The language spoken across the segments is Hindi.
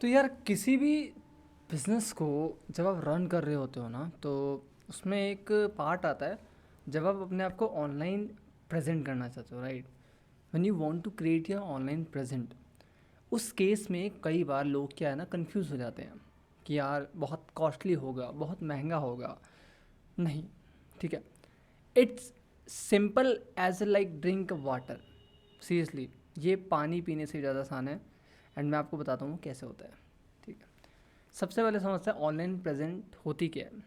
तो यार किसी भी बिज़नेस को जब आप रन कर रहे होते हो ना, तो उसमें एक पार्ट आता है जब आप अपने आप को ऑनलाइन प्रेजेंट करना चाहते हो, right? When you want to create your online present, उस केस में कई बार लोग क्या है ना, कंफ्यूज हो जाते हैं कि यार बहुत कॉस्टली होगा, बहुत महंगा होगा। नहीं, ठीक है, it's simple as like drink water. Seriously, ये पानी पीने से ज़्यादा आसान है। एंड मैं आपको बताता हूँ कैसे होता है। ठीक है, सबसे पहले समझते हैं ऑनलाइन प्रेजेंट होती क्या है।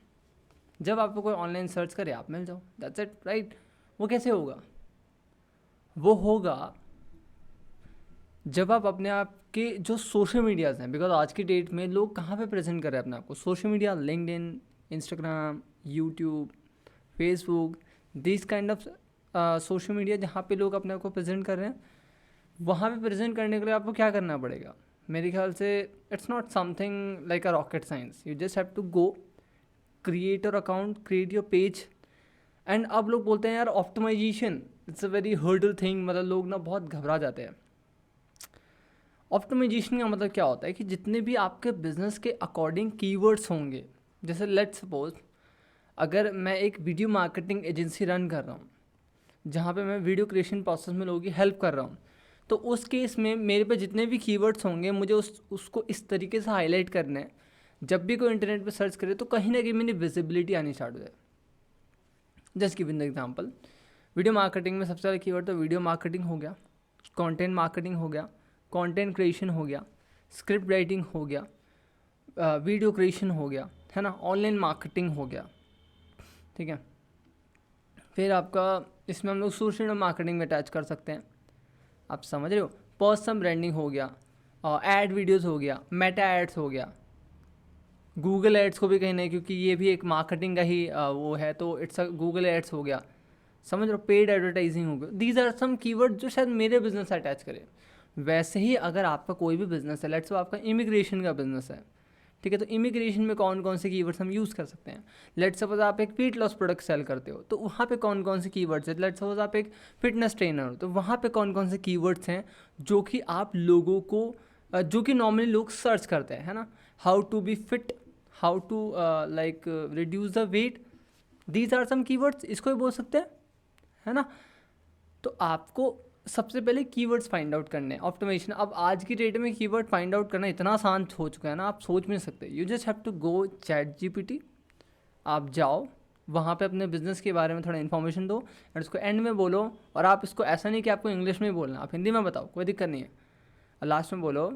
जब आपको कोई ऑनलाइन सर्च करे आप मिल जाओ, दैट्स इट, राइट? वो कैसे होगा? वो होगा जब आप अपने आप के जो सोशल मीडियाज़ हैं, बिकॉज आज की डेट में लोग कहाँ पे प्रेजेंट कर रहे हैं अपने आप को? Social media, LinkedIn, Instagram, YouTube, Facebook, this kind of social media जहाँ पे लोग अपने आप को प्रेजेंट कर रहे हैं। वहाँ पे प्रेजेंट करने के लिए आपको क्या करना पड़ेगा? मेरे ख्याल से it's not something like a rocket science. You just have to go create your account, create your page. And अब लोग बोलते हैं यार optimisation it's a very hurdle thing, मतलब लोग ना बहुत घबरा जाते हैं। ऑप्टिमाइजेशन का मतलब क्या होता है कि जितने भी आपके बिजनेस के अकॉर्डिंग कीवर्ड्स होंगे, जैसे लेट्स सपोज अगर मैं एक वीडियो मार्केटिंग एजेंसी रन कर रहा हूँ जहाँ पे मैं वीडियो क्रिएशन प्रोसेस में लोगों की हेल्प कर रहा हूँ, तो उस केस में मेरे पे जितने भी कीवर्ड्स होंगे मुझे उसको इस तरीके से हाईलाइट करना है, जब भी कोई इंटरनेट पे सर्च करे तो कहीं ना कहीं मेरी विजिबिलिटी आनी स्टार्ट हो जाए। Just give in the example, video marketing में सबसे ज़्यादा कीवर्ड तो वीडियो मार्केटिंग हो गया, कंटेंट मार्केटिंग हो गया, कंटेंट क्रिएशन हो गया, स्क्रिप्ट राइटिंग हो गया, वीडियो क्रिएशन हो गया, है ना, ऑनलाइन मार्केटिंग हो गया। ठीक है, फिर आपका इसमें हम लोग सोशल मार्केटिंग में अटैच कर सकते हैं, आप समझ रहे हो। पर्सनल ब्रांडिंग हो गया, एड वीडियोस हो गया, मेटा एड्स हो गया, गूगल एड्स को भी कहीं नहीं, क्योंकि ये भी एक मार्केटिंग का ही वो है, तो इट्स अ गूगल एड्स हो गया, समझ रहे हो। पेड एडवर्टाइजिंग हो गया। दीज आर सम कीवर्ड जो शायद मेरे बिजनेस से अटैच करे। वैसे ही अगर आपका कोई भी बिजनेस है, लेट्स सो आपका इमिग्रेशन का बिजनेस है, ठीक है, तो इमिग्रेशन में कौन कौन से कीवर्ड्स हम यूज़ कर सकते हैं? लेट्स सपोज आप एक वेट लॉस प्रोडक्ट सेल करते हो, तो वहाँ पे कौन कौन से कीवर्ड्स हैं? लेट्स सपोज आप एक फिटनेस ट्रेनर हो, तो वहाँ पे कौन कौन से कीवर्ड्स हैं जो कि आप लोगों को जो कि नॉर्मली लोग सर्च करते हैं, है ना? How to be fit, how to like reduce the weight, these are some keywords, इसको भी बोल सकते हैं, है ना? तो आपको सबसे पहले कीवर्ड्स फाइंड आउट करने हैं। ऑप्टिमाइजेशन, अब आज की डेट में कीवर्ड फाइंड आउट करना इतना आसान हो चुका है ना, आप सोच भी नहीं सकते। You just have to go chat GPT, आप जाओ वहाँ पे अपने बिजनेस के बारे में थोड़ा इन्फॉर्मेशन दो और उसको एंड में बोलो। और आप इसको ऐसा नहीं कि आपको इंग्लिश में ही बोलना, आप हिंदी में बताओ, कोई दिक्कत नहीं है। और लास्ट में बोलो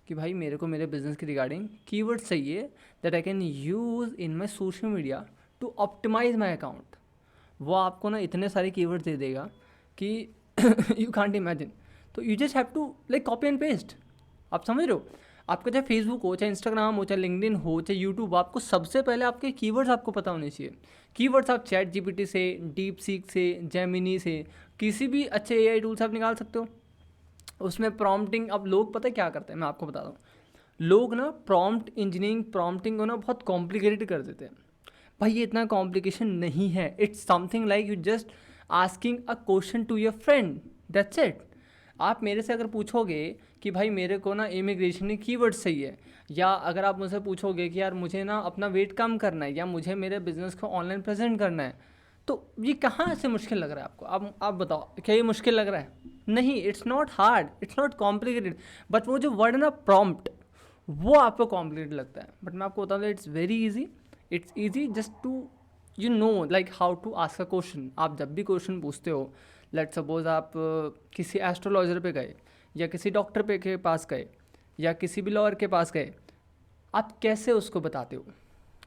कि भाई मेरे को मेरे बिजनेस के रिगार्डिंग कीवर्ड चाहिए that I can use in my social media to optimise my account. वो आपको ना इतने सारे कीवर्ड दे देगा कि यू कांट इमेजिन। तो you just have to like copy and paste. आप समझ रहे हो? आपका चाहे फेसबुक हो, चाहे इंस्टाग्राम हो, चाहे लिंक्डइन हो, चाहे यूट्यूब, आपको सबसे पहले आपके कीवर्ड्स आपको पता होने चाहिए। कीवर्ड्स आप चैट जीपीटी से, डीप सीक से, जेमिनी से, किसी भी अच्छे एआई टूल से आप निकाल सकते हो। उसमें प्रॉम्प्टिंग, अब लोग पता है क्या करते हैं, मैं आपको बताता हूँ। लोग ना प्रॉम्प्ट इंजीनियरिंग, प्रॉम्प्टिंग को ना बहुत कॉम्प्लिकेटेड कर देते हैं। भाई ये इतना कॉम्प्लिकेशन नहीं है, it's something like you just asking a question to your friend, that's it. आप मेरे से अगर पूछोगे कि भाई मेरे को ना इमिग्रेशन की कीवर्ड्स चाहिए, या अगर आप मुझसे पूछोगे कि यार मुझे ना अपना वेट कम करना है, या मुझे मेरे बिजनेस को ऑनलाइन प्रेजेंट करना है, तो ये कहाँ से मुश्किल लग रहा है आपको? आप बताओ, क्या ये मुश्किल लग रहा है? नहीं, it's not hard, it's not complicated. But वो जो वर्ड है ना प्रॉम्प्ट, वो आपको कॉम्प्लिकेटेड लगता है। बट मैं आपको बताऊँ तो it's very easy. It's easy just to you know like how to ask a question. आप जब भी क्वेश्चन पूछते हो, लेट सपोज आप किसी एस्ट्रोलॉजर पे गए, या किसी डॉक्टर पे के पास गए, या किसी भी लॉयर के पास गए, आप कैसे उसको बताते हो?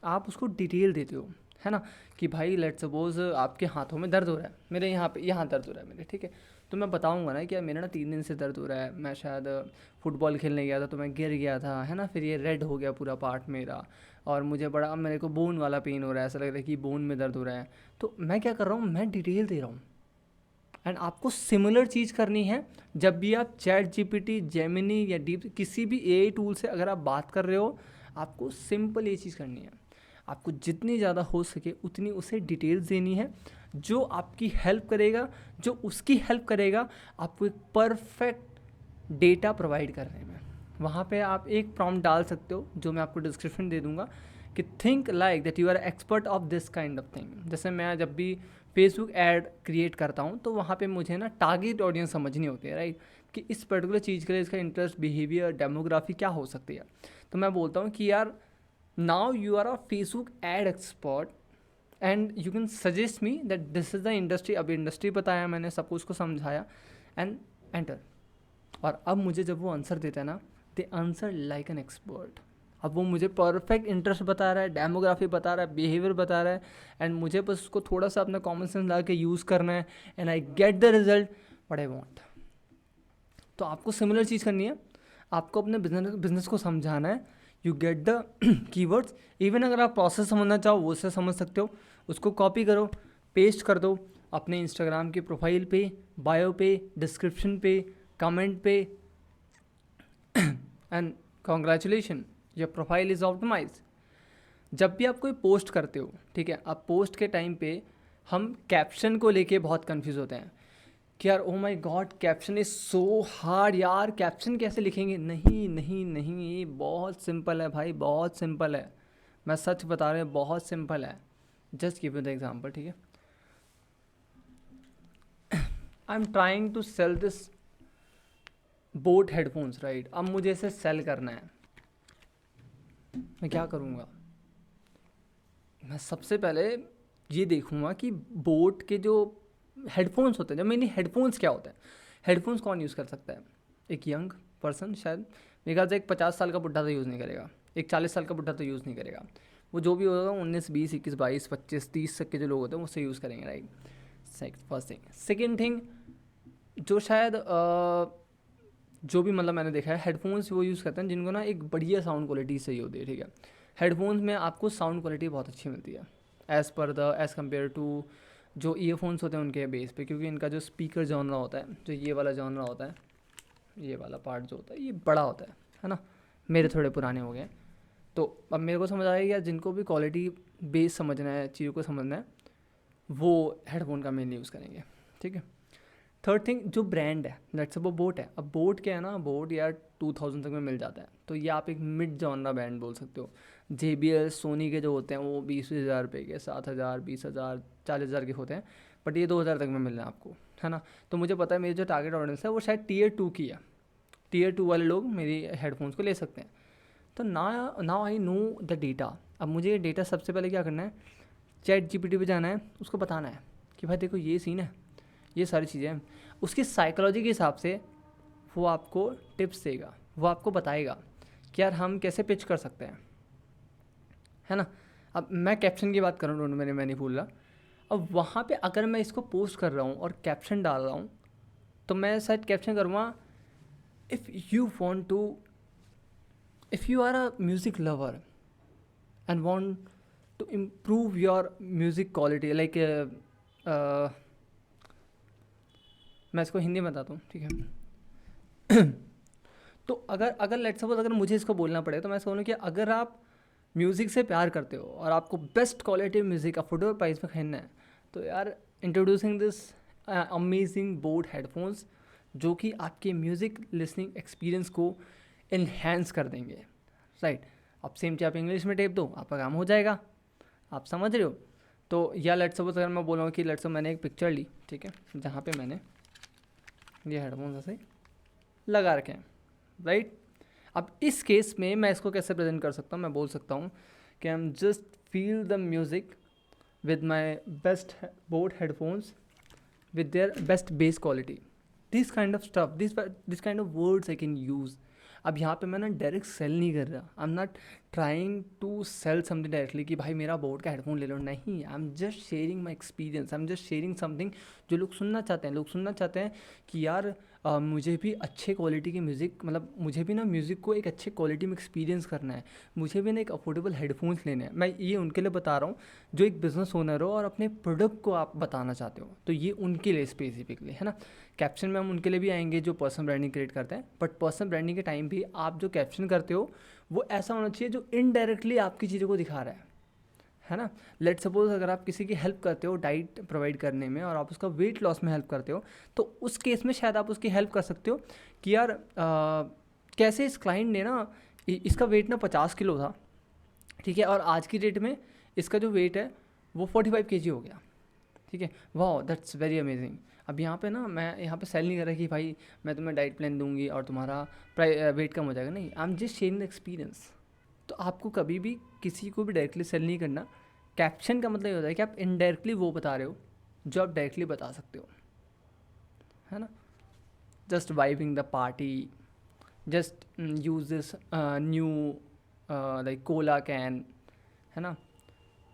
आप उसको डिटेल देते हो, है ना? कि भाई लेट सपोज आपके हाथों में दर्द हो रहा है, मेरे यहाँ पे यहाँ दर्द हो रहा है मेरे, ठीक है, तो मैं बताऊँगा ना कि यार मेरा ना 3 दिन से दर्द हो रहा है, मैं शायद फुटबॉल खेलने गया था तो मैं गिर गया था, है ना, फिर ये रेड हो गया पूरा पार्ट मेरा, और मुझे बड़ा, मेरे को बोन वाला पेन हो रहा है, ऐसा लग रहा है कि बोन में दर्द हो रहा है। तो मैं क्या कर रहा हूँ, मैं डिटेल दे रहा हूँ। एंड आपको सिमिलर चीज़ करनी है जब भी आप चैट जीपीटी, जेमिनी या डीप किसी भी एआई टूल से अगर आप बात कर रहे हो, आपको सिंपल ये चीज़ करनी है। आपको जितनी ज़्यादा हो सके उतनी उसे डिटेल्स देनी है, जो आपकी हेल्प करेगा, जो उसकी हेल्प करेगा आपको एक परफेक्ट डेटा प्रोवाइड करने में। वहाँ पे आप एक प्रॉम्प्ट डाल सकते हो जो मैं आपको डिस्क्रिप्शन दे दूँगा कि think like that you are expert of this kind of thing. जैसे मैं जब भी फेसबुक ऐड क्रिएट करता हूँ तो वहाँ पे मुझे ना टारगेट ऑडियंस समझनी होती है, राइट, कि इस पर्टिकुलर चीज़ के लिए इसका इंटरेस्ट, बिहेवियर, डेमोग्राफी क्या हो सकती है। तो मैं बोलता हूँ कि यार now you are a Facebook ad expert and you can suggest me that this is the industry. अब इंडस्ट्री बताया मैंने, सबको उसको समझाया एंड एंटर। और अब मुझे जब वो आंसर देता है ना, दे आंसर लाइक एन एक्सपर्ट। अब वो मुझे परफेक्ट इंटरेस्ट बता रहा है, डेमोग्राफी बता रहा है, बिहेवियर बता रहा है, एंड मुझे बस उसको थोड़ा सा अपना कॉमन सेंस ला के यूज़ करना है and I get the result what I want. तो आपको सिमिलर चीज़ करनी है, आपको अपने बिजनेस को समझाना है। You get the keywords, even अगर आप प्रोसेस समझना चाहो वो से समझ सकते हो, उसको कॉपी करो, पेस्ट कर दो अपने इंस्टाग्राम की प्रोफाइल पे, बायो पे, डिस्क्रिप्शन पे, कमेंट पे, and congratulation your profile is optimise. जब भी आप कोई पोस्ट करते हो, ठीक है, आप पोस्ट के टाइम पे हम कैप्शन को लेके बहुत कंफ्यूज होते हैं कि यार oh my God caption is so hard, यार कैप्शन कैसे लिखेंगे। नहीं नहीं नहीं, ये बहुत सिंपल है भाई, बहुत सिंपल है, मैं सच बता रहा हूँ, बहुत सिंपल है। Just give you the example, ठीक है, I am trying to sell this boat headphones, right. अब मुझे इसे सेल करना है, मैं क्या करूँगा, मैं सबसे पहले ये देखूँगा कि बोट के जो हेडफोन्स होते हैं, जब मेनली हेडफोन्स क्या होता है, हेडफोन्स कौन यूज़ कर सकता है। एक यंग पर्सन, शायद मेरे ख्याल से एक 50 साल का बुढ़ा तो यूज़ नहीं करेगा, एक 40 साल का बुढ़ा तो यूज़ नहीं करेगा, वो जो भी होगा 19, 20, 21, 22, 25, 30 तक के जो लोग होते हैं उससे यूज़ करेंगे, right. First thing. Second thing, जो शायद जो भी मतलब मैंने देखा है, हेडफोन्स वो यूज़ करते हैं जिनको ना एक बढ़िया साउंड क्वालिटी सही होती है, ठीक है। हेडफोन्स में आपको साउंड क्वालिटी बहुत अच्छी मिलती है एज़ कम्पेयर टू जो ईयरफोन्स होते हैं उनके बेस पे, क्योंकि इनका जो स्पीकर जॉनरा होता है, जो ये वाला जॉनरा होता है, ये वाला पार्ट जो होता है ये बड़ा होता है ना। मेरे थोड़े पुराने हो गए, तो अब मेरे को समझ आया कि यार जिनको भी क्वालिटी बेस समझना है, चीज़ों को समझना है, वो हेडफोन का मेनली यूज़ करेंगे, ठीक है। थर्ड थिंग, जो ब्रांड है, लेट्स सपोज बोट है। अब बोट क्या है ना, बोट यार 2000 तक में मिल जाता है, तो ये आप एक मिड जॉनरा ब्रांड बोल सकते हो। JBL, सोनी के जो होते हैं वो 20,000 रुपये के, 7,000, 20,000, 40,000 के होते हैं, बट ये 2,000 तक में मिल रहे हैं आपको, है ना। तो मुझे पता है मेरी जो टारगेट ऑडियंस है वो शायद Tier 2 की है, Tier 2 वाले लोग मेरी हेडफोन्स को ले सकते हैं। तो now I know the data. अब मुझे ये डेटा सबसे पहले क्या करना है, ChatGPT पे जाना है, उसको बताना है कि भाई देखो ये सीन है, ये सारी चीज़ें हैं। उसकी साइकोलॉजी के हिसाब से वो आपको टिप्स देगा, वो आपको बताएगा कि यार हम कैसे पिच कर सकते हैं, है ना। अब मैं कैप्शन की बात कर रहा हूँ, मैं नहीं भूल रहा। अब वहाँ पे अगर मैं इसको पोस्ट कर रहा हूँ और कैप्शन डाल रहा हूँ, तो मैं शायद कैप्शन करूँगा, if you are a music lover and want to improve your music quality, like मैं इसको हिंदी में बताता हूँ, ठीक है। तो अगर लेट्स सपोज अगर मुझे इसको बोलना पड़े तो मैं इसको बोलूँ कि अगर आप म्यूज़िक से प्यार करते हो और आपको best quality music affordable price में खरीदना है, तो यार introducing this amazing boat headphones, जो कि आपके म्यूज़िक लिसनिंग एक्सपीरियंस को इन्हेंस कर देंगे, राइट। अब सेम चीज़ आप इंग्लिश में टेप दो, आपका काम हो जाएगा, आप समझ रहे हो। तो या लेट्स सपोज अगर मैं बोलूँ कि लेट्स सपोज मैंने एक पिक्चर ली, ठीक है, जहाँ पे मैंने ये हेडफोन्स ऐसे लगा रखे हैं, राइट। अब इस केस में मैं इसको कैसे प्रेजेंट कर सकता हूँ, मैं बोल सकता हूँ कि आई am just feel the music with my best boat headphones with their best bass quality, this kind of stuff, this kind of words I can use। अब यहाँ पे मैं ना डायरेक्ट सेल नहीं कर रहा, I am not trying to sell something directly कि भाई मेरा बोट का हेडफोन ले लो, नहीं, I am just sharing my experience, I am just sharing something जो लोग सुनना चाहते हैं। लोग सुनना चाहते हैं कि यार मुझे भी अच्छे क्वालिटी की म्यूज़िक, मतलब मुझे भी ना म्यूज़िक को एक अच्छे क्वालिटी में एक्सपीरियंस करना है, मुझे भी ना एक अफोर्डेबल हेडफोन्स लेने हैं। मैं ये उनके लिए बता रहा हूँ जो एक बिज़नेस ओनर हो और अपने प्रोडक्ट को आप बताना चाहते हो, तो ये उनके लिए स्पेसिफिकली, है ना। कैप्शन में हम उनके लिए भी आएंगे जो पर्सनल ब्रांडिंग क्रिएट करते हैं, बट पर्सनल ब्रांडिंग के टाइम भी आप जो कैप्शन करते हो वो ऐसा होना चाहिए जो इनडायरेक्टली आपकी चीज़ों को दिखा रहा है ना। लेट्स सपोज अगर आप किसी की हेल्प करते हो डाइट प्रोवाइड करने में और आप उसका वेट लॉस में हेल्प करते हो, तो उस केस में शायद आप उसकी हेल्प कर सकते हो कि यार कैसे इस क्लाइंट ने ना इसका वेट ना 50 किलो था, ठीक है, और आज की डेट में इसका जो वेट है वो 45 kg हो गया, ठीक है। वाह, दैट्स वेरी अमेजिंग। अब यहाँ पे ना मैं यहाँ पे सेल नहीं कर रहा कि भाई मैं तुम्हें डाइट प्लान दूंगी और तुम्हारा वेट कम हो जाएगा, नहीं, I am just sharing the experience. तो आपको कभी भी किसी को भी डायरेक्टली सेल नहीं करना। कैप्शन का मतलब ये होता है कि आप इनडायरेक्टली वो बता रहे हो जो आप डायरेक्टली बता सकते हो, है ना। Just vibing the party, just use this new like Cola can, है ना,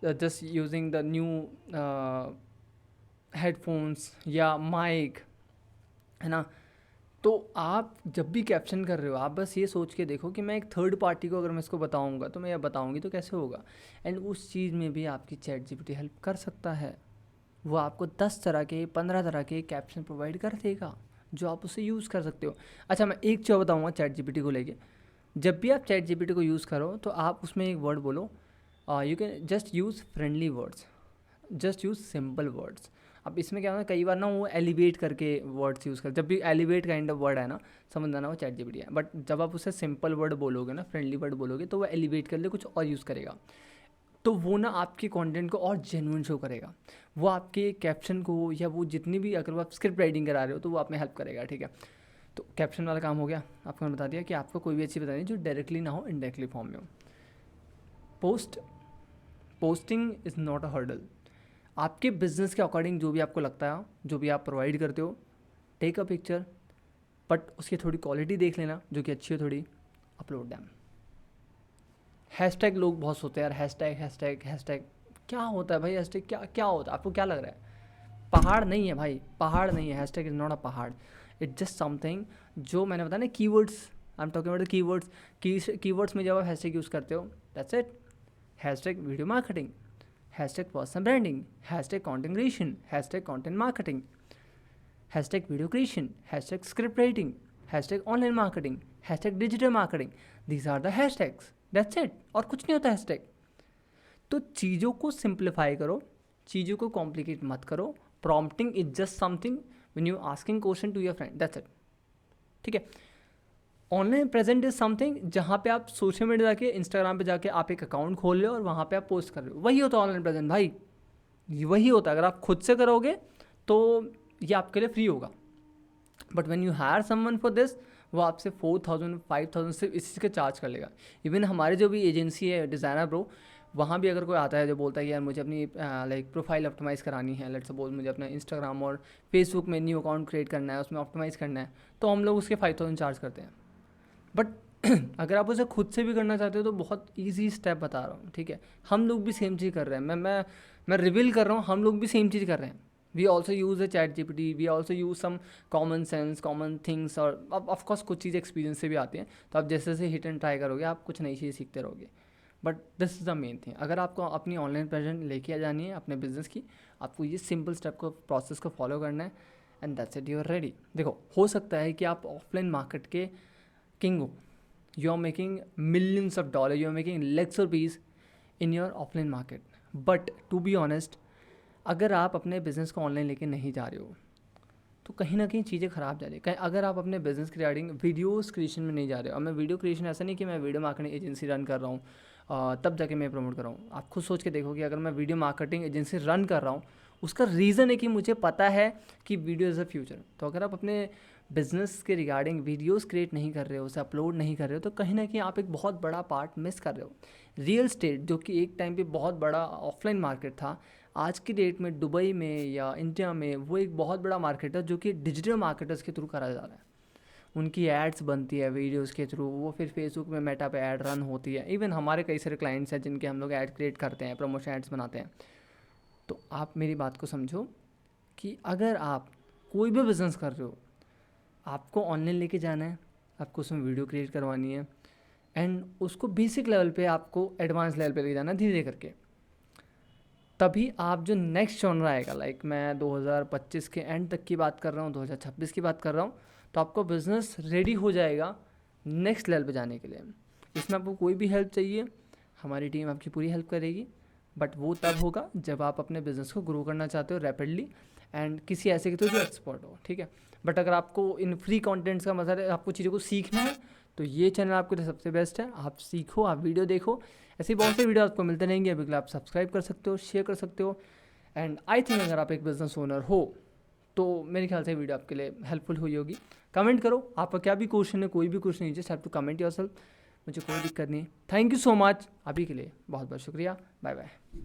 just using the new headphones या माइक, है ना। तो आप जब भी कैप्शन कर रहे हो आप बस ये सोच के देखो कि मैं एक थर्ड पार्टी को अगर मैं इसको बताऊंगा तो मैं ये बताऊंगी तो कैसे होगा। एंड उस चीज़ में भी आपकी चैट जीपीटी हेल्प कर सकता है। वो आपको 10 तरह के 15 तरह के कैप्शन प्रोवाइड कर देगा जो आप उसे यूज़ कर सकते हो। अच्छा, मैं एक चीज़ बताऊँगा चैट जीपीटी को लेके। जब भी आप चैट जीपीटी को यूज़ करो तो आप उसमें एक वर्ड बोलो, you can just use friendly words, just use simple words. अब इसमें क्या होता है, कई बार ना वो एलिवेट करके वर्ड्स यूज़ कर, जब भी एलिवेट काइंड ऑफ वर्ड है ना, समझ आना वो चैट जीपीटी है। बट जब आप उसे सिंपल वर्ड बोलोगे ना, फ्रेंडली वर्ड बोलोगे, तो वो एलिवेट कर ले कुछ और यूज़ करेगा। तो वो ना आपके कंटेंट को और जेन्युइन शो करेगा। वो आपके कैप्शन को या वो जितनी भी, अगर आप स्क्रिप्ट राइटिंग करा रहे हो तो वो आप में हेल्प करेगा, ठीक है। तो कैप्शन वाला काम हो गया। आपको मैंने बता दिया कि आपको कोई भी अच्छी बतानी जो डायरेक्टली ना हो, इनडायरेक्टली फॉर्म में हो। Posting is not a hurdle. आपके बिजनेस के अकॉर्डिंग जो भी आपको लगता है, जो भी आप प्रोवाइड करते हो, टेक अ पिक्चर, बट उसकी थोड़ी क्वालिटी देख लेना जो कि अच्छी हो थोड़ी, अपलोड दैम। हैशटैग लोग बहुत सोते हैं यार, हैशटैग हैशटैग हैशटैग क्या होता है भाई, हैशटैग क्या क्या होता है, आपको क्या लग रहा है? पहाड़ नहीं है भाई, पहाड़ नहीं है, हैशटैग इज नॉट अ पहाड़, इट्स जस्ट समथिंग जो मैंने बताया ना, keywords, I am talking about the keywords. Keywords में जब आप हैशटैग यूज़ करते हो, that's it. Hashtag video marketing, hashtag personal branding, hashtag content creation, hashtag content marketing, hashtag video creation, hashtag script writing, hashtag online marketing, hashtag digital marketing, these are the hashtags, that's it. और कुछ नहीं होता हैशटैग। तो चीज़ों को सिंप्लीफाई करो, चीज़ों को कॉम्प्लिकेट मत करो। Prompting is just something when you asking question to your friend, that's it, ठीक है। ऑनलाइन प्रेजेंट इज समथिंग जहाँ पे आप सोशल मीडिया जाके, इंस्टाग्राम पे जाके आप एक अकाउंट खोल रहे हो और वहाँ पे आप पोस्ट कर रहे हो, वही होता है ऑनलाइन प्रेजेंट भाई, वही होता है। अगर आप खुद से करोगे तो ये आपके लिए फ्री होगा, but when you hire someone for this, वो आपसे 4000 5000 सिर्फ इसी के चार्ज कर लेगा। इवन हमारे जो भी एजेंसी है डिज़ाइनर ब्रो, वहाँ भी अगर कोई आता है जो बोलता है यार मुझे अपनी लाइक प्रोफाइल ऑप्टिमाइज़ करानी है, लेट्स सपोज मुझे अपना इंस्टाग्राम और फेसबुक में न्यू अकाउंट क्रिएट करना है, उसमें ऑप्टिमाइज़ करना है, तो हम लोग उसके 5000 चार्ज करते हैं। बट अगर आप उसे खुद से भी करना चाहते हो तो बहुत ईजी स्टेप बता रहा हूँ, ठीक है। हम लोग भी सेम चीज़ कर रहे हैं, मैं रिवील कर रहा हूँ, हम लोग भी सेम चीज़ कर रहे हैं। We also use the chat GPT, we also use some common sense, common things, और अब ऑफकोर्स कुछ चीज़ें एक्सपीरियंस से भी आती हैं। तो आप जैसे जैसे हिट एंड ट्राई करोगे आप कुछ नई चीज़ सीखते रहोगे। But this is the main thing, अगर आपको अपनी ऑनलाइन प्रेजेंट लेके आ जानी है अपने बिजनेस की, आपको ये सिंपल स्टेप को, प्रोसेस को फॉलो करना है, and that's it, you are ready. देखो, हो सकता है कि आप ऑफलाइन मार्केट के किंग हो, you are making millions of dollars, you are making lakhs of rupees in your offline market, but to be honest, अगर आप अपने बिज़नेस को ऑनलाइन लेके नहीं जा रहे हो तो कहीं ना कहीं चीज़ें ख़राब जा रही है। अगर आप अपने बिज़नेस के रिगार्डिंग वीडियोस क्रिएशन में नहीं जा रहे हो, और मैं वीडियो क्रिएशन ऐसा नहीं कि मैं वीडियो मार्केटिंग एजेंसी रन कर रहा हूँ तब जाके मैं प्रमोट कर रहा हूँ। आप खुद सोच के देखो कि अगर मैं वीडियो मार्केटिंग एजेंसी रन कर रहा हूँ, उसका रीज़न है कि मुझे पता है कि वीडियो इज़ अ फ्यूचर। तो अगर आप अपने बिज़नेस के रिगार्डिंग वीडियोस क्रिएट नहीं कर रहे हो, उसे अपलोड नहीं कर रहे हो, तो कहीं ना कहीं आप एक बहुत बड़ा पार्ट मिस कर रहे हो। रियल स्टेट जो कि एक टाइम पे बहुत बड़ा ऑफलाइन मार्केट था, आज की डेट में दुबई में या इंडिया में वो एक बहुत बड़ा मार्केट है जो कि डिजिटल मार्केटर्स के थ्रू करा जा रहा है। उनकी एड्स बनती है वीडियोस के थ्रू, वो फिर फेसबुक में मेटा पे ऐड रन होती है। इवन हमारे कई सारे क्लाइंट्स हैं जिनके हम लोग ऐड क्रिएट करते हैं, प्रमोशन एड्स बनाते हैं। तो आप मेरी बात को समझो कि अगर आप कोई भी बिज़नेस कर रहे हो, आपको ऑनलाइन लेके जाना है, आपको उसमें वीडियो क्रिएट करवानी है, एंड उसको बेसिक लेवल पे आपको एडवांस लेवल पे लेके जाना है धीरे करके। तभी आप जो नेक्स्ट जॉनर आएगा, लाइक मैं 2025 के एंड तक की बात कर रहा हूँ, 2026 की बात कर रहा हूँ, तो आपका बिज़नेस रेडी हो जाएगा नेक्स्ट लेवल पे जाने के लिए। इसमें आपको कोई भी हेल्प चाहिए, हमारी टीम आपकी पूरी हेल्प करेगी, बट वो तब होगा जब आप अपने बिज़नेस को ग्रो करना चाहते हो रैपिडली, एंड किसी ऐसे के थ्रू जो एक्सपर्ट हो, ठीक है। बट अगर आपको इन फ्री कंटेंट्स का मतलब है, आपको चीज़ों को सीखना है, तो ये चैनल आपके लिए सबसे बेस्ट है। आप सीखो, आप वीडियो देखो, ऐसे बहुत से वीडियो आपको मिलते रहेंगे। अभी के लिए आप सब्सक्राइब कर सकते हो, शेयर कर सकते हो। एंड आई थिंक अगर आप एक बिज़नेस ओनर हो तो मेरे ख्याल से वीडियो आपके लिए हेल्पफुल हुई होगी। कमेंट करो आपका क्या भी क्वेश्चन है, कोई भी क्वेश्चन है, just have to comment yourself, मुझे कोई दिक्कत नहीं है। थैंक यू सो मच, अभी के लिए बहुत बहुत शुक्रिया, बाय बाय।